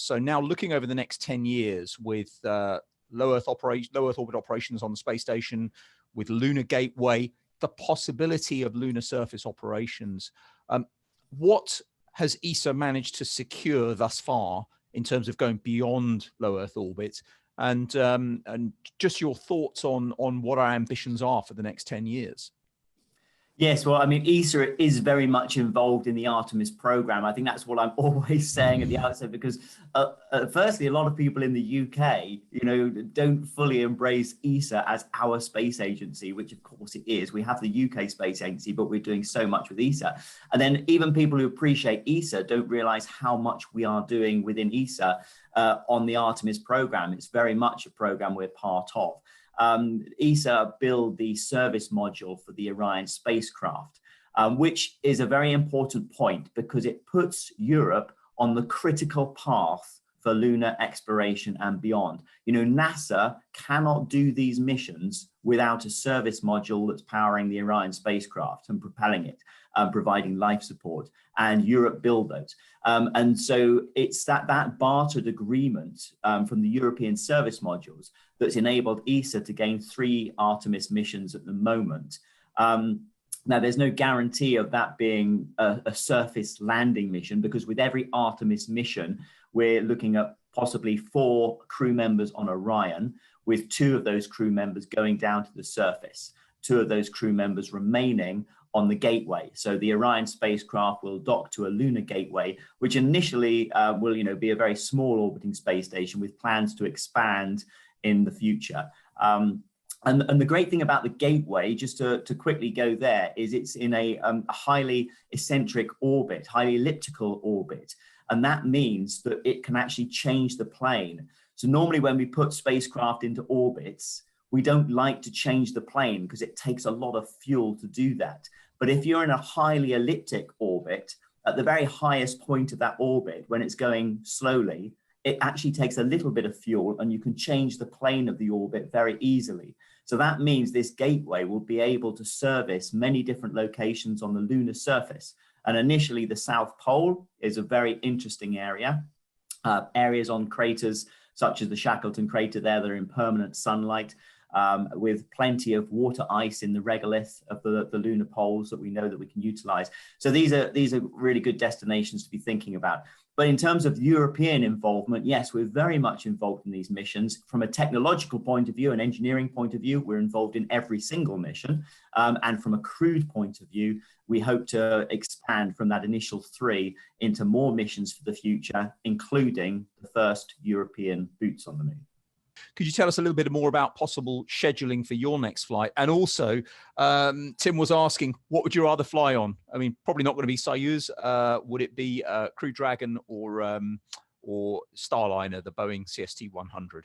So now looking over the next 10 years with low Earth orbit operations on the space station, with Lunar Gateway, the possibility of lunar surface operations, what has ESA managed to secure thus far in terms of going beyond low Earth orbit? And just your thoughts on what our ambitions are for the next 10 years. Yes, well, I mean, ESA is very much involved in the Artemis program. I think that's what I'm always saying at the outset, because firstly, a lot of people in the UK, don't fully embrace ESA as our space agency, which of course it is. We have the UK Space Agency, but we're doing so much with ESA. And then even people who appreciate ESA don't realize how much we are doing within ESA on the Artemis program. It's very much a program we're part of. ESA built the service module for the Orion spacecraft, which is a very important point because it puts Europe on the critical path for lunar exploration and beyond. NASA cannot do these missions without a service module that's powering the Orion spacecraft and propelling it, providing life support, and Europe build those. And so it's that bartered agreement from the European service modules that's enabled ESA to gain 3 Artemis missions at the moment. Now, there's no guarantee of that being a surface landing mission, because with every Artemis mission, we're looking at possibly 4 crew members on Orion, with 2 of those crew members going down to the surface, 2 of those crew members remaining on the gateway. So the Orion spacecraft will dock to a lunar gateway, which initially will be a very small orbiting space station with plans to expand in the future. And the great thing about the gateway, just to quickly go there, is it's in a highly eccentric orbit, highly elliptical orbit. And that means that it can actually change the plane. So normally when we put spacecraft into orbits, we don't like to change the plane because it takes a lot of fuel to do that. But if you're in a highly elliptic orbit, at the very highest point of that orbit, when it's going slowly, it actually takes a little bit of fuel and you can change the plane of the orbit very easily. So that means this gateway will be able to service many different locations on the lunar surface. And initially, the South Pole is a very interesting area. Areas on craters such as the Shackleton crater there that are in permanent sunlight, with plenty of water ice in the regolith of the lunar poles that we know that we can utilize. So these are really good destinations to be thinking about. But in terms of European involvement, yes, we're very much involved in these missions. From a technological point of view, an engineering point of view, we're involved in every single mission. And from a crewed point of view, we hope to expand from that initial 3 into more missions for the future, including the first European boots on the moon. Could you tell us a little bit more about possible scheduling for your next flight? And also, Tim was asking, what would you rather fly on? I mean, probably not going to be Soyuz. Would it be Crew Dragon or Starliner, the Boeing CST-100?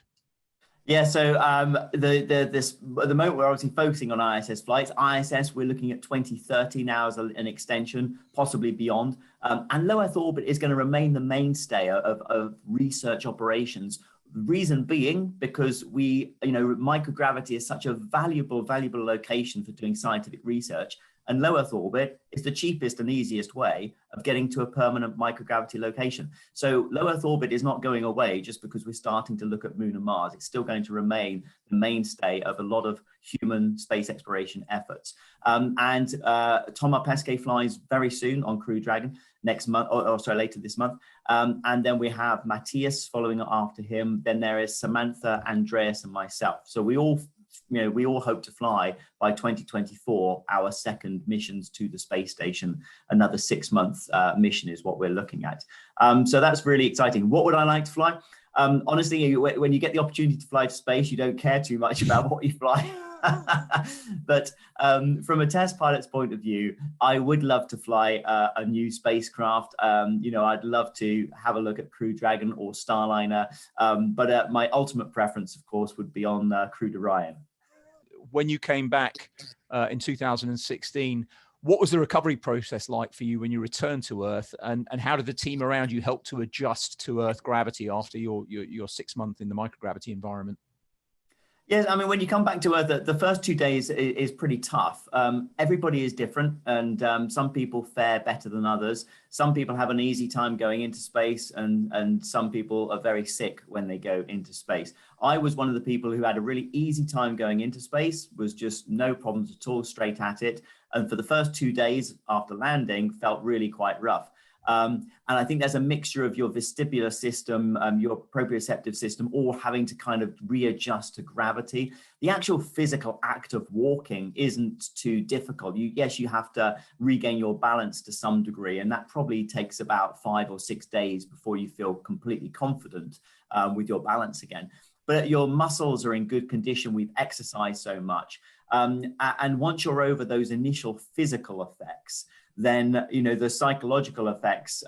Yeah, so at the moment we're obviously focusing on ISS flights. ISS, we're looking at 2030 now as an extension, possibly beyond. And low Earth orbit is going to remain the mainstay of research operations. Reason being because microgravity is such a valuable location for doing scientific research, and low Earth orbit is the cheapest and easiest way of getting to a permanent microgravity location. So low Earth orbit is not going away just because we're starting to look at Moon and Mars. It's still going to remain the mainstay of a lot of human space exploration efforts. And Thomas Pesquet flies very soon on Crew Dragon next month, later this month. And then we have Matthias following after him. Then there is Samantha, Andreas, and myself. So we all hope to fly by 2024 our second missions to the space station. Another 6-month mission is what we're looking at. So that's really exciting. What would I like to fly? Honestly, when you get the opportunity to fly to space, you don't care too much about what you fly. But from a test pilot's point of view, I would love to fly a new spacecraft. I'd love to have a look at Crew Dragon or Starliner. But my ultimate preference, of course, would be on Crew Orion. When you came back in 2016, what was the recovery process like for you when you returned to Earth? And how did the team around you help to adjust to Earth gravity after your 6 month in the microgravity environment? Yes, I mean, when you come back to Earth, the first 2 days is pretty tough. Everybody is different, and some people fare better than others. Some people have an easy time going into space, and some people are very sick when they go into space. I was one of the people who had a really easy time going into space, was just no problems at all, straight at it. And for the first 2 days after landing, felt really quite rough. And I think there's a mixture of your vestibular system, your proprioceptive system, all having to kind of readjust to gravity. The actual physical act of walking isn't too difficult. Yes, you have to regain your balance to some degree, and that probably takes about 5 or 6 days before you feel completely confident with your balance again. But your muscles are in good condition. We've exercised so much. And once you're over those initial physical effects, then, you know, the psychological effects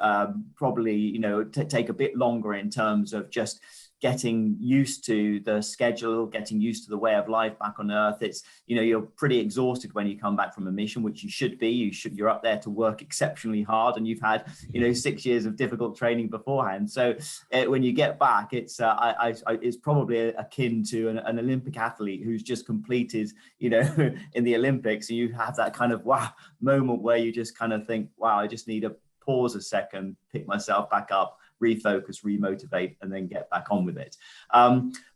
probably, you know, take a bit longer in terms of just getting used to the schedule, getting used to the way of life back on Earth. It's, you know, you're pretty exhausted when you come back from a mission, which you should be. You're up there to work exceptionally hard, and you've had, you know, 6 years of difficult training beforehand. So when you get back, it's it's probably akin to an Olympic athlete who's just completed, you know, in the Olympics, and you have that kind of wow moment where you just kind of think, wow, I just need to pause a second, pick myself back up, refocus, remotivate, and then get back on with it.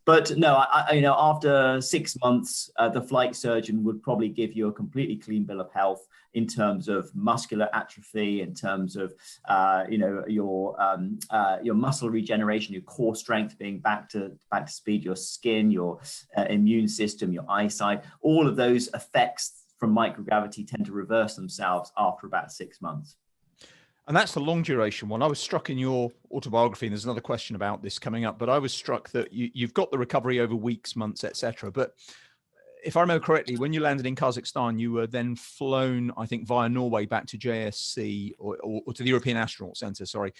But no, you know, after 6 months, the flight surgeon would probably give you a completely clean bill of health in terms of muscular atrophy, in terms of you know, your muscle regeneration, your core strength being back to speed, your skin, your immune system, your eyesight. All of those effects from microgravity tend to reverse themselves after about 6 months. And that's the long duration one. I was struck in your autobiography, and there's another question about this coming up, but I was struck that you've got the recovery over weeks, months, etc. But if I remember correctly, when you landed in Kazakhstan, you were then flown, I think, via Norway back to JSC or to the European Astronaut Centre, sorry.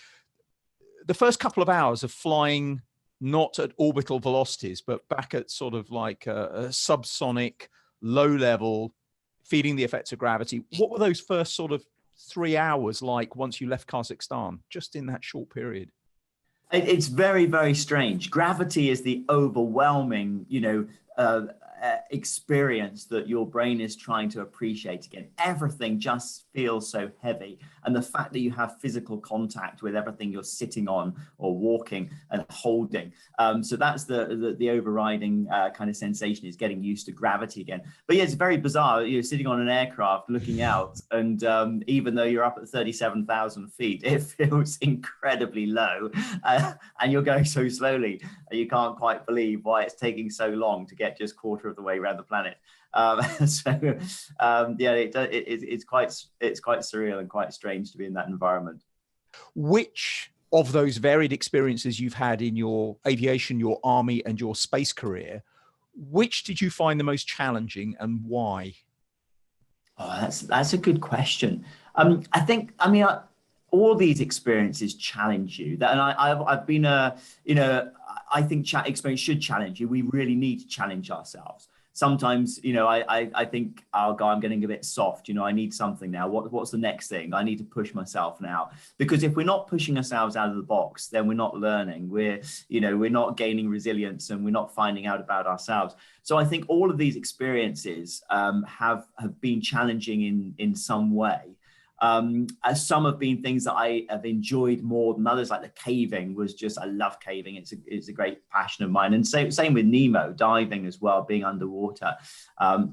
The first couple of hours of flying, not at orbital velocities, but back at sort of like a subsonic, low level, feeding the effects of gravity. What were those first sort of 3 hours like once you left Kazakhstan, just in that short period? It's very, very strange. Gravity is the overwhelming, you know, experience that your brain is trying to appreciate again. Everything just feels so heavy, and the fact that you have physical contact with everything you're sitting on or walking and holding, so that's the overriding kind of sensation, is getting used to gravity again. But yeah, it's very bizarre. You're sitting on an aircraft looking out, and even though you're up at 37,000 feet, it feels incredibly low, and you're going so slowly, and you can't quite believe why it's taking so long to get just quarter of the way around the planet. Yeah, it's quite surreal and quite strange to be in that environment. Which of those varied experiences you've had in your aviation, your army, and your space career, which did you find the most challenging, and why? Oh, that's a good question. I think, I mean, all these experiences challenge you. And I've been you know, I think experience should challenge you. We really need to challenge ourselves. Sometimes, you know, I think, oh God, I'm getting a bit soft. You know, I need something now. What's the next thing? I need to push myself now. Because if we're not pushing ourselves out of the box, then we're not learning. We're not gaining resilience, and we're not finding out about ourselves. So I think all of these experiences have been challenging in some way. As some have been things that I have enjoyed more than others, like the caving was just, I love caving. It's a great passion of mine. And same with Nemo, diving as well, being underwater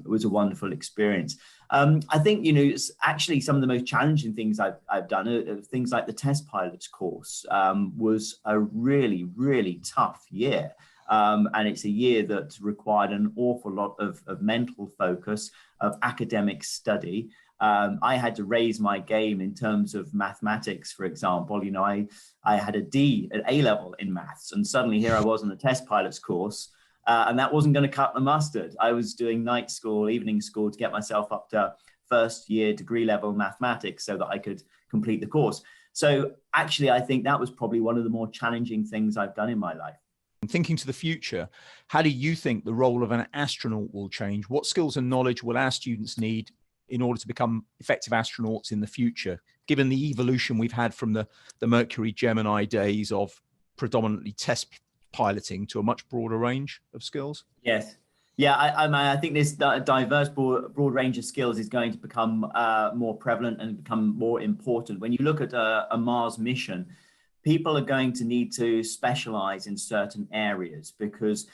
was a wonderful experience. I think, you know, it's actually some of the most challenging things I've done, things like the test pilot's course was a really, really tough year. And it's a year that required an awful lot of mental focus, of academic study. I had to raise my game in terms of mathematics, for example. You know, I had a D at A level in maths, and suddenly here I was on the test pilot's course, and that wasn't going to cut the mustard. I was doing night school, evening school to get myself up to first year degree level mathematics so that I could complete the course. So actually, I think that was probably one of the more challenging things I've done in my life. Thinking to the future, how do you think the role of an astronaut will change? What skills and knowledge will our students need in order to become effective astronauts in the future, given the evolution we've had from the Mercury Gemini days of predominantly test piloting to a much broader range of skills? Yes. Yeah, I think this diverse, broad range of skills is going to become more prevalent and become more important. When you look at a Mars mission, people are going to need to specialize in certain areas, because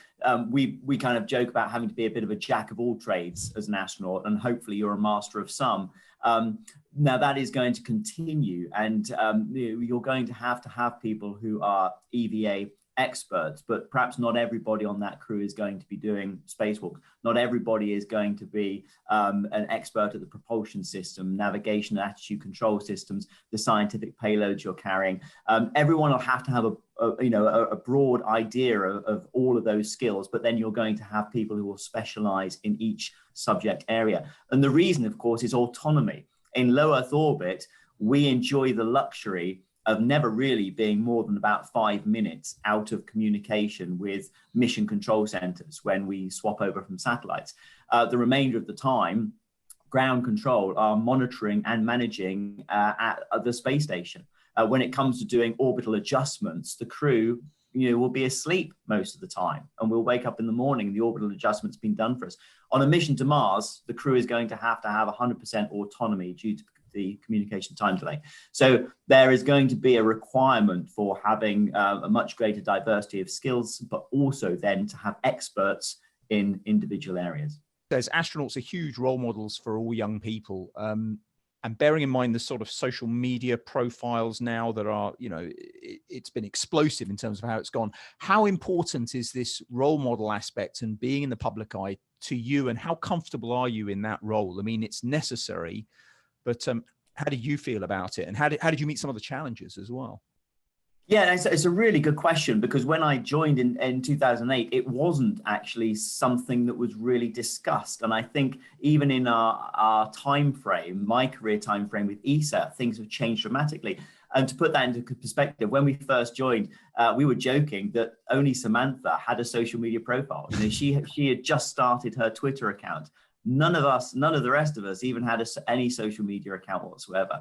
we kind of joke about having to be a bit of a jack of all trades as an astronaut, and hopefully you're a master of some. Now that is going to continue, and you're going to have people who are EVA experts, but perhaps not everybody on that crew is going to be doing spacewalk. Not everybody is going to be an expert at the propulsion system, navigation, attitude control systems, the scientific payloads you're carrying. Everyone will have to have a broad idea of all of those skills, but then you're going to have people who will specialize in each subject area. And the reason, of course, is autonomy. In low Earth orbit, we enjoy the luxury of never really being more than about 5 minutes out of communication with mission control centers when we swap over from satellites. The remainder of the time, ground control are monitoring and managing at the space station. When it comes to doing orbital adjustments, the crew will be asleep most of the time, and we'll wake up in the morning and the orbital adjustment's been done for us. On a mission to Mars, the crew is going to have 100% autonomy due to the communication time delay. So there is going to be a requirement for having a much greater diversity of skills, but also then to have experts in individual areas. As astronauts are huge role models for all young people. And bearing in mind the sort of social media profiles now that are, it's been explosive in terms of how it's gone. How important is this role model aspect and being in the public eye to you, and how comfortable are you in that role? I mean, it's necessary, but how do you feel about it? And how did you meet some of the challenges as well? Yeah, it's a really good question, because when I joined in 2008, it wasn't actually something that was really discussed. And I think even in our time frame, my career time frame with ESA, things have changed dramatically. And to put that into perspective, when we first joined, we were joking that only Samantha had a social media profile. She had just started her Twitter account. None of the rest of us even had any social media account whatsoever.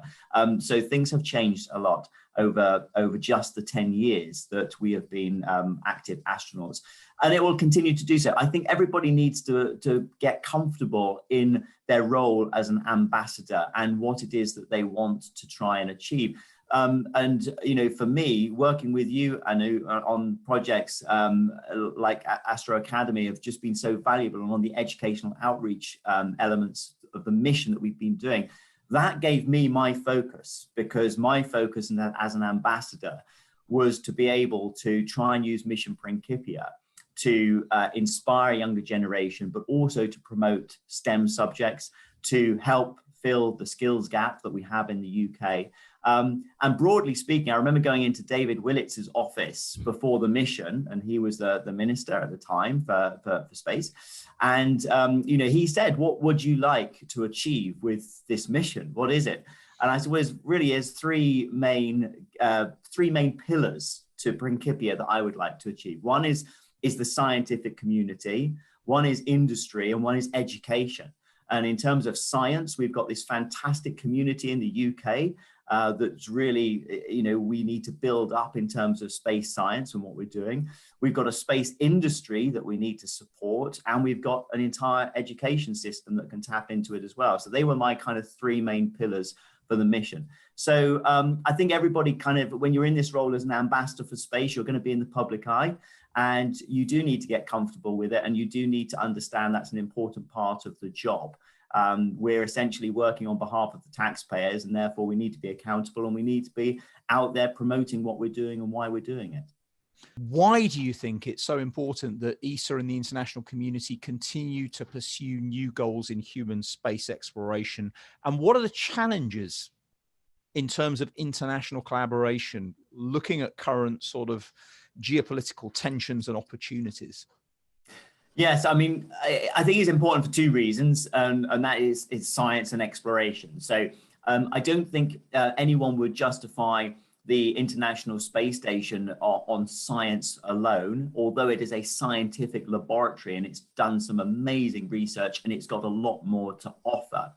So things have changed a lot over just the 10 years that we have been active astronauts. And it will continue to do so. I think everybody needs to get comfortable in their role as an ambassador and what it is that they want to try and achieve. For me, working with you, I know on projects like Astro Academy have just been so valuable, and on the educational outreach elements of the mission that we've been doing. That gave me my focus, because my focus as an ambassador was to be able to try and use Mission Principia to inspire a younger generation, but also to promote STEM subjects, to help fill the skills gap that we have in the UK. And broadly speaking, I remember going into David Willetts' office before the mission, and he was the minister at the time for space. And, he said, "What would you like to achieve with this mission? What is it?" And I said, well, it really is three main pillars to Principia that I would like to achieve. One is the scientific community, one is industry, and one is education. And in terms of science, we've got this fantastic community in the UK that's really, we need to build up in terms of space science and what we're doing. We've got a space industry that we need to support, and we've got an entire education system that can tap into it as well. So they were my kind of three main pillars for the mission. So I think everybody kind of, when you're in this role as an ambassador for space, you're going to be in the public eye, and you do need to get comfortable with it, and you do need to understand that's an important part of the job. We're essentially working on behalf of the taxpayers, and therefore we need to be accountable, and we need to be out there promoting what we're doing and why we're doing it. Why do you think it's so important that ESA and the international community continue to pursue new goals in human space exploration? And what are the challenges in terms of international collaboration, looking at current sort of geopolitical tensions and opportunities? Yes, I mean, I think it's important for two reasons, and that is science and exploration. So I don't think anyone would justify the International Space Station on science alone, although it is a scientific laboratory and it's done some amazing research and it's got a lot more to offer.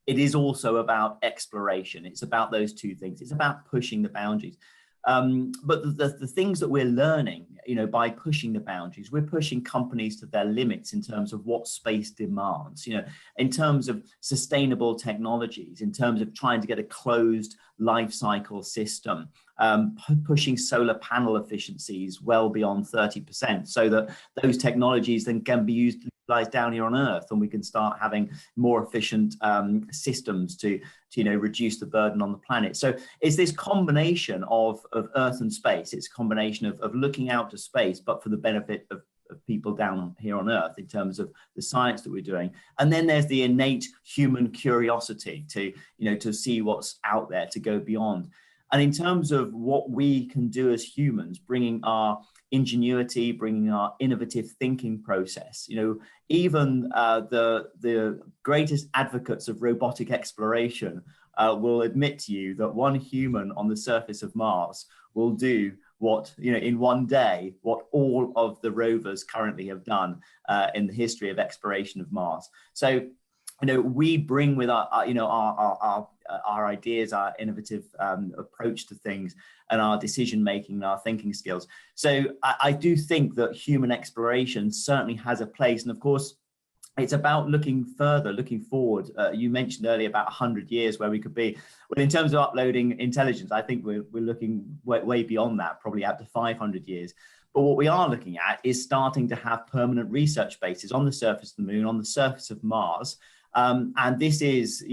It is also about exploration. It's about those two things. It's about pushing the boundaries. But the things that we're learning, by pushing the boundaries, we're pushing companies to their limits in terms of what space demands, in terms of sustainable technologies, in terms of trying to get a closed life cycle system, pushing solar panel efficiencies well beyond 30%, so that those technologies then can be utilized down here on Earth, and we can start having more efficient systems to reduce the burden on the planet. So it's this combination of Earth and space. It's a combination of looking out to space, but for the benefit of people down here on Earth in terms of the science that we're doing. And then there's the innate human curiosity to see what's out there, to go beyond. And in terms of what we can do as humans, bringing our ingenuity, bringing our innovative thinking process, even the greatest advocates of robotic exploration will admit to you that one human on the surface of Mars will do what, in one day, what all of the rovers currently have done in the history of exploration of Mars. So, we bring with our ideas, our innovative approach to things, and our decision making and our thinking skills. So I do think that human exploration certainly has a place. And of course, it's about looking further, looking forward. You mentioned earlier about 100 years where we could be. Well, in terms of uploading intelligence, I think we're looking way beyond that, probably out to 500 years. But what we are looking at is starting to have permanent research bases on the surface of the moon, on the surface of Mars. And this is,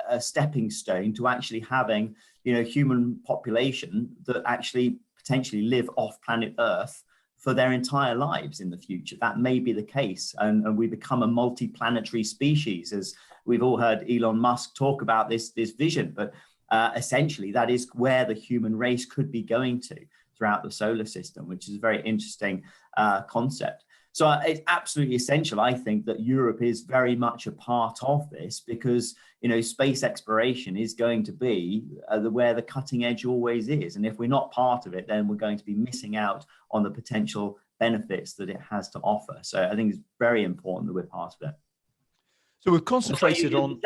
a stepping stone to actually having, human population that actually potentially live off planet Earth for their entire lives in the future. That may be the case, and we become a multi-planetary species, as we've all heard Elon Musk talk about this vision. But essentially, that is where the human race could be going to throughout the solar system, which is a very interesting concept. So it's absolutely essential, I think, that Europe is very much a part of this, because, space exploration is going to be where the cutting edge always is. And if we're not part of it, then we're going to be missing out on the potential benefits that it has to offer. So I think it's very important that we're part of it. So we've concentrated on...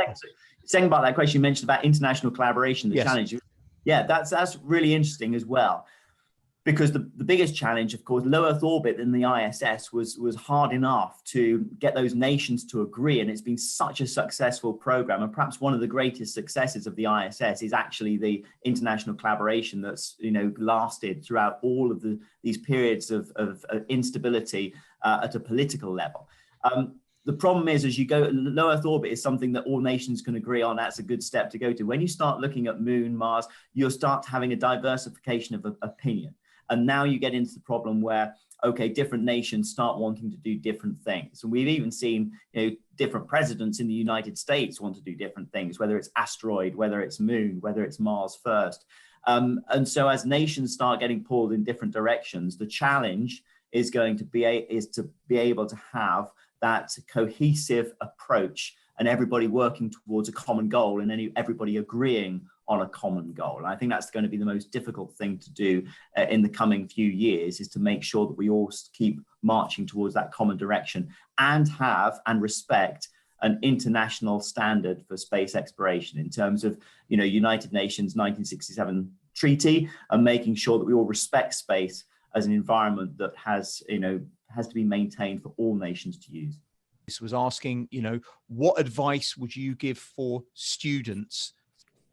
Second part of that question, you mentioned about international collaboration, the challenge. Yeah, that's really interesting as well. Because the biggest challenge, of course, low Earth orbit in the ISS was hard enough to get those nations to agree. And it's been such a successful program. And perhaps one of the greatest successes of the ISS is actually the international collaboration that's, lasted throughout all of these periods of instability at a political level. The problem is, as you go, low Earth orbit is something that all nations can agree on. That's a good step to go to. When you start looking at Moon, Mars, you'll start having a diversification of opinion. And now you get into the problem where, okay, different nations start wanting to do different things. And we've even seen, different presidents in the United States want to do different things, whether it's asteroid, whether it's Moon, whether it's Mars first. And so as nations start getting pulled in different directions, the challenge is going to be able to have that cohesive approach and everybody working towards a common goal and everybody agreeing on a common goal. And I think that's going to be the most difficult thing to do in the coming few years, is to make sure that we all keep marching towards that common direction and have and respect an international standard for space exploration in terms of, United Nations 1967 treaty, and making sure that we all respect space as an environment that has to be maintained for all nations to use. This was asking, what advice would you give for students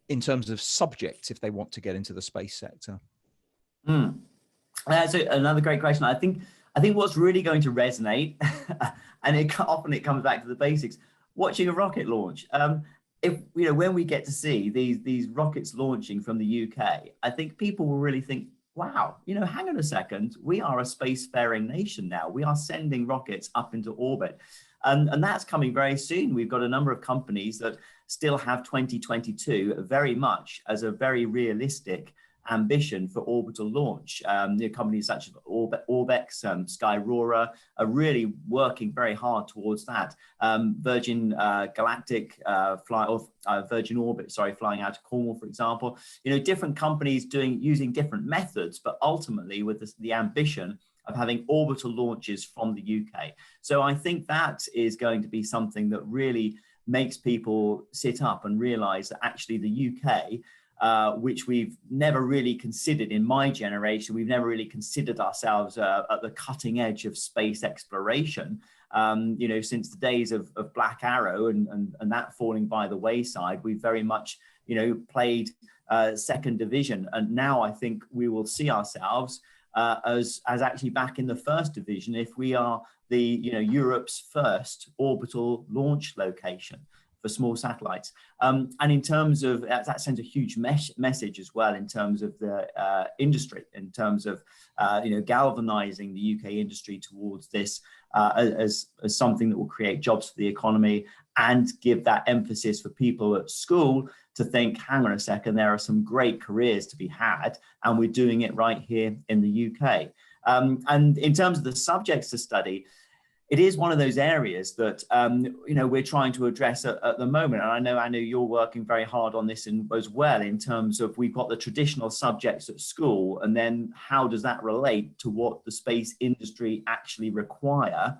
in terms of subjects if they want to get into the space sector? That's another great question. I think what's really going to resonate, and often it comes back to the basics, watching a rocket launch. When we get to see these rockets launching from the UK, I think people will really think, wow, hang on a second, we are a spacefaring nation now. We are sending rockets up into orbit. And that's coming very soon. We've got a number of companies that still have 2022 very much as a very realistic ambition for orbital launch. Companies such as Orbex, Skyrora are really working very hard towards that. Virgin Virgin Orbit, flying out of Cornwall, for example. Different companies using different methods, but ultimately with the ambition of having orbital launches from the UK. So I think that is going to be something that really makes people sit up and realize that actually the UK which we've never really considered in my generation. We've never really considered ourselves at the cutting edge of space exploration. You know, since the days of Black Arrow and that falling by the wayside, we've very much, you know, played second division. And now I think we will see ourselves as actually back in the first division if we are the, you know, Europe's first orbital launch location for small satellites. And in terms of that sends a huge message as well in terms of the industry, in terms of you know, galvanizing the UK industry towards this as something that will create jobs for the economy and give that emphasis for people at school to think, hang on a second, there are some great careers to be had, and we're doing it right here in the UK. And in terms of the subjects to study, it is one of those areas that you know, we're trying to address at the moment. And I know Anu, you're working very hard on this as well, in terms of we've got the traditional subjects at school, and then how does that relate to what the space industry actually require?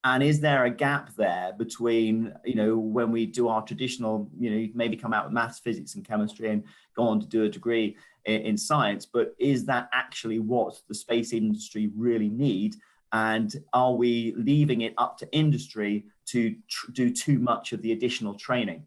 And is there a gap there between, you know, when we do our traditional, you know, you maybe come out with maths, physics and chemistry and go on to do a degree in science, but is that actually what the space industry really need? And are we leaving it up to industry to do too much of the additional training?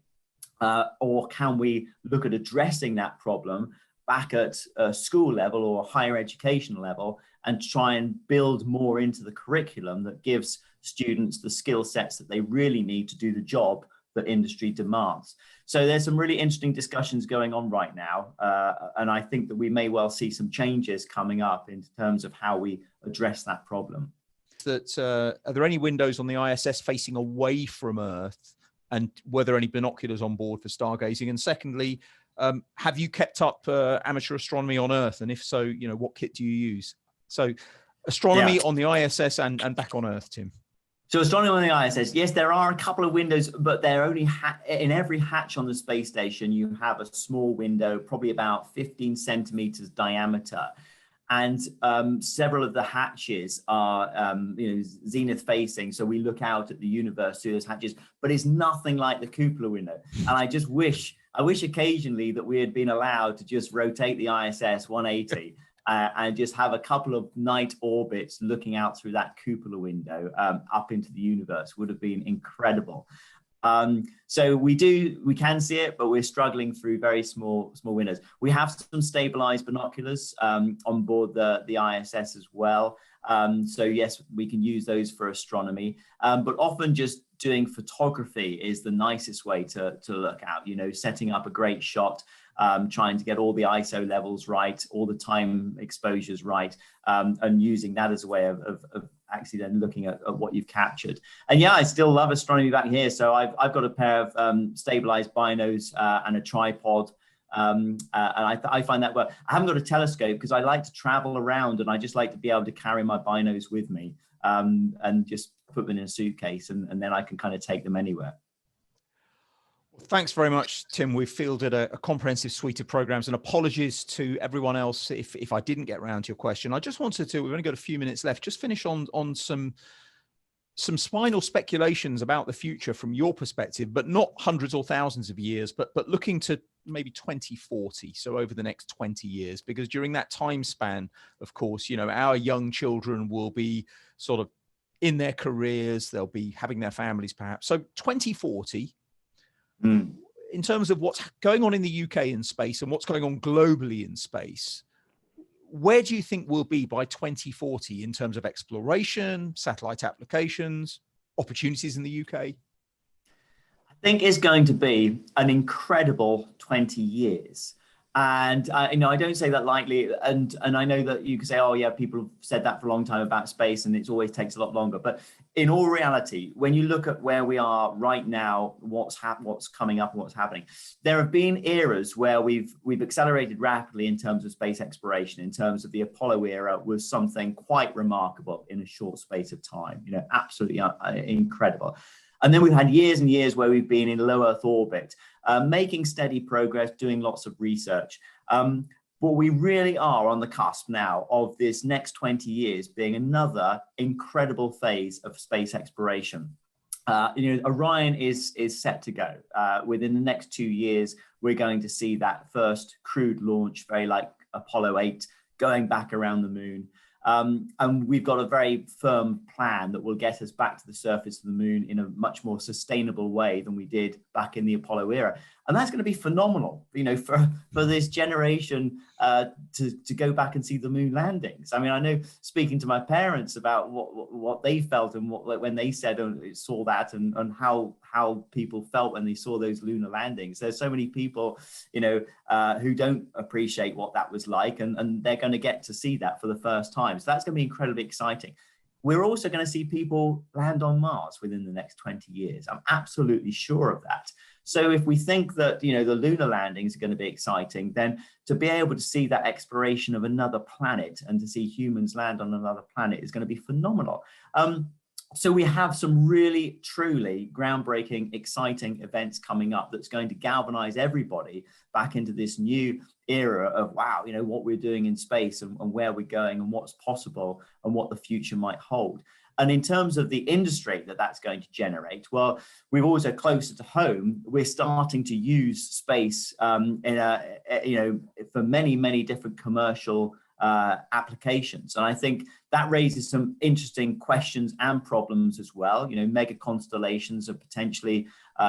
Or can we look at addressing that problem back at a school level or higher education level and try and build more into the curriculum that gives students the skill sets that they really need to do the job that industry demands? So there's some really interesting discussions going on right now. And I think that we may well see some changes coming up in terms of how we address that problem. Are there any windows on the ISS facing away from Earth, and were there any binoculars on board for stargazing? And secondly, have you kept up amateur astronomy on Earth? And if so, you know, what kit do you use? So astronomy on the ISS and back on Earth, Tim. So astronomy on the ISS, yes, there are a couple of windows, but they're only in every hatch on the space station. You have a small window, probably about 15 centimeters diameter. And several of the hatches are you know, zenith facing. So we look out at the universe through those hatches, but it's nothing like the cupola window. And I wish occasionally that we had been allowed to just rotate the ISS 180 and just have a couple of night orbits looking out through that cupola window up into the universe. Would have been incredible. So we can see it, but we're struggling through very small windows. We have some stabilized binoculars on board the ISS as well. So yes, we can use those for astronomy, but often just doing photography is the nicest way to look out, you know, setting up a great shot, trying to get all the ISO levels right, all the time exposures right, and using that as a way of actually then looking at what you've captured. And yeah, I still love astronomy back here. So I've got a pair of stabilized binos and a tripod. And I find that well. I haven't got a telescope because I like to travel around, and I just like to be able to carry my binos with me and just put them in a suitcase, and then I can kind of take them anywhere. Well, thanks very much, Tim. We've fielded a comprehensive suite of programs, and apologies to everyone else if I didn't get around to your question. I just wanted to, we've only got a few minutes left, just finish on some spinal speculations about the future from your perspective, but not hundreds or thousands of years, but looking to maybe 2040, so over the next 20 years, because during that time span, of course, you know, our young children will be sort of in their careers, they'll be having their families perhaps. So 2040, in terms of what's going on in the UK in space and what's going on globally in space, where do you think we'll be by 2040 in terms of exploration, satellite applications, opportunities in the UK? I think it's going to be an incredible 20 years. And you know, I don't say that lightly, and I know that you could say, oh yeah, people have said that for a long time about space, and it always takes a lot longer. But in all reality, when you look at where we are right now, what's coming up and what's happening, there have been eras where we've accelerated rapidly in terms of space exploration. In terms of the Apollo era, was something quite remarkable in a short space of time. You know, absolutely incredible. And then we've had years and years where we've been in low Earth orbit, making steady progress, doing lots of research. But we really are on the cusp now of this next 20 years being another incredible phase of space exploration. Orion is set to go. Within the next 2 years, we're going to see that first crewed launch, very like Apollo 8, going back around the moon. And we've got a very firm plan that will get us back to the surface of the moon in a much more sustainable way than we did back in the Apollo era. And that's going to be phenomenal, for this generation to go back and see the moon landings. I mean, I know, speaking to my parents about what they felt and when they saw that, and how people felt when they saw those lunar landings. There's so many people, who don't appreciate what that was like, and they're going to get to see that for the first time. So that's going to be incredibly exciting. We're also going to see people land on Mars within the next 20 years. I'm absolutely sure of that. So if we think that, the lunar landings are going to be exciting, then to be able to see that exploration of another planet and to see humans land on another planet is going to be phenomenal. So we have some really, truly groundbreaking, exciting events coming up that's going to galvanize everybody back into this new era of, wow, what we're doing in space and where we're going and what's possible and what the future might hold. And in terms of the industry that's going to generate, well, we've also, closer to home, we're starting to use space for many, many different commercial applications. And I think that raises some interesting questions and problems as well. Mega constellations are potentially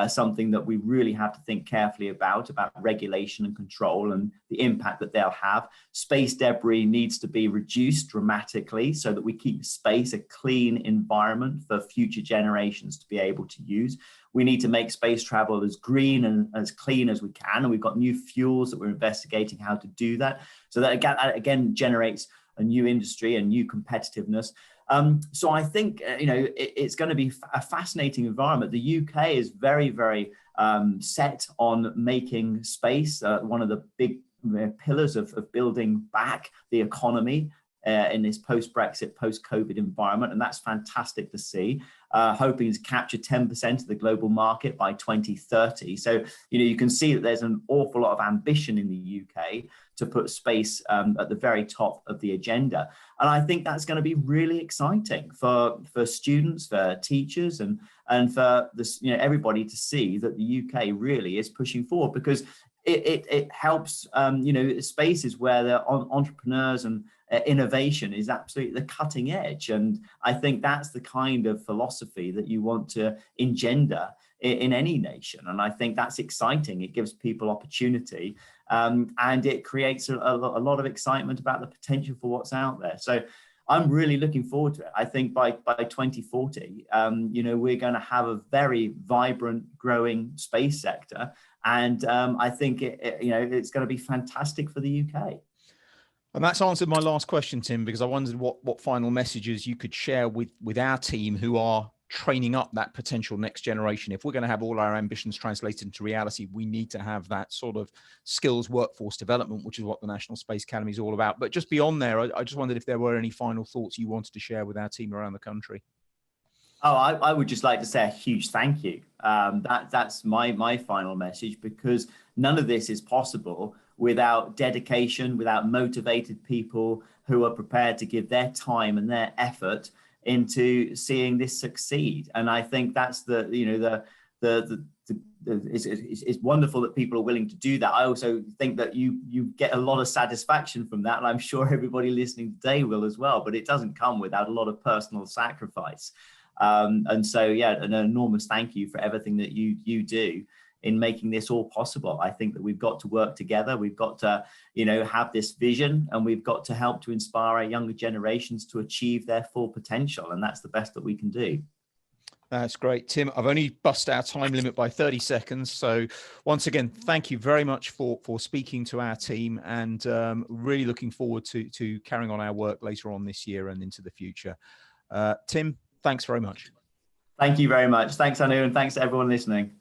something that we really have to think carefully about regulation and control and the impact that they'll have. Space debris needs to be reduced dramatically so that we keep space a clean environment for future generations to be able to use. We need to make space travel as green and as clean as we can. And we've got new fuels that we're investigating how to do that. So that again generates a new industry and new competitiveness. So I think, it's going to be a fascinating environment. The UK is very, very set on making space one of the big pillars of building back the economy in this post-Brexit, post-COVID environment. And that's fantastic to see, hoping to capture 10% of the global market by 2030. So, you can see that there's an awful lot of ambition in the UK to put space at the very top of the agenda. And I think that's going to be really exciting for students, for teachers, and for this, everybody to see that the UK really is pushing forward, because it helps, spaces where the entrepreneurs and innovation is absolutely the cutting edge. And I think that's the kind of philosophy that you want to engender in any nation. And I think that's exciting. It gives people opportunity, and it creates a lot of excitement about the potential for what's out there. So I'm really looking forward to it. I think by 2040, we're going to have a very vibrant, growing space sector. And I think it's going to be fantastic for the UK. And that's answered my last question, Tim, because I wondered what final messages you could share with our team who are training up that potential next generation. If we're going to have all our ambitions translated into reality, we need to have that sort of skills workforce development, which is what the National Space Academy is all about. But just beyond there, I just wondered if there were any final thoughts you wanted to share with our team around the country. Oh, I would just like to say a huge thank you. That's my final message, because none of this is possible without dedication, without motivated people who are prepared to give their time and their effort into seeing this succeed. And I think that's it's wonderful that people are willing to do that. I also think that you get a lot of satisfaction from that, and I'm sure everybody listening today will as well. But it doesn't come without a lot of personal sacrifice. And so, an enormous thank you for everything that you do in making this all possible. I think that we've got to work together. We've got to, have this vision, and we've got to help to inspire our younger generations to achieve their full potential. And that's the best that we can do. That's great, Tim. I've only bust our time limit by 30 seconds. So once again, thank you very much for speaking to our team, and really looking forward to carrying on our work later on this year and into the future. Tim, thanks very much. Thank you very much. Thanks, Anu, and thanks to everyone listening.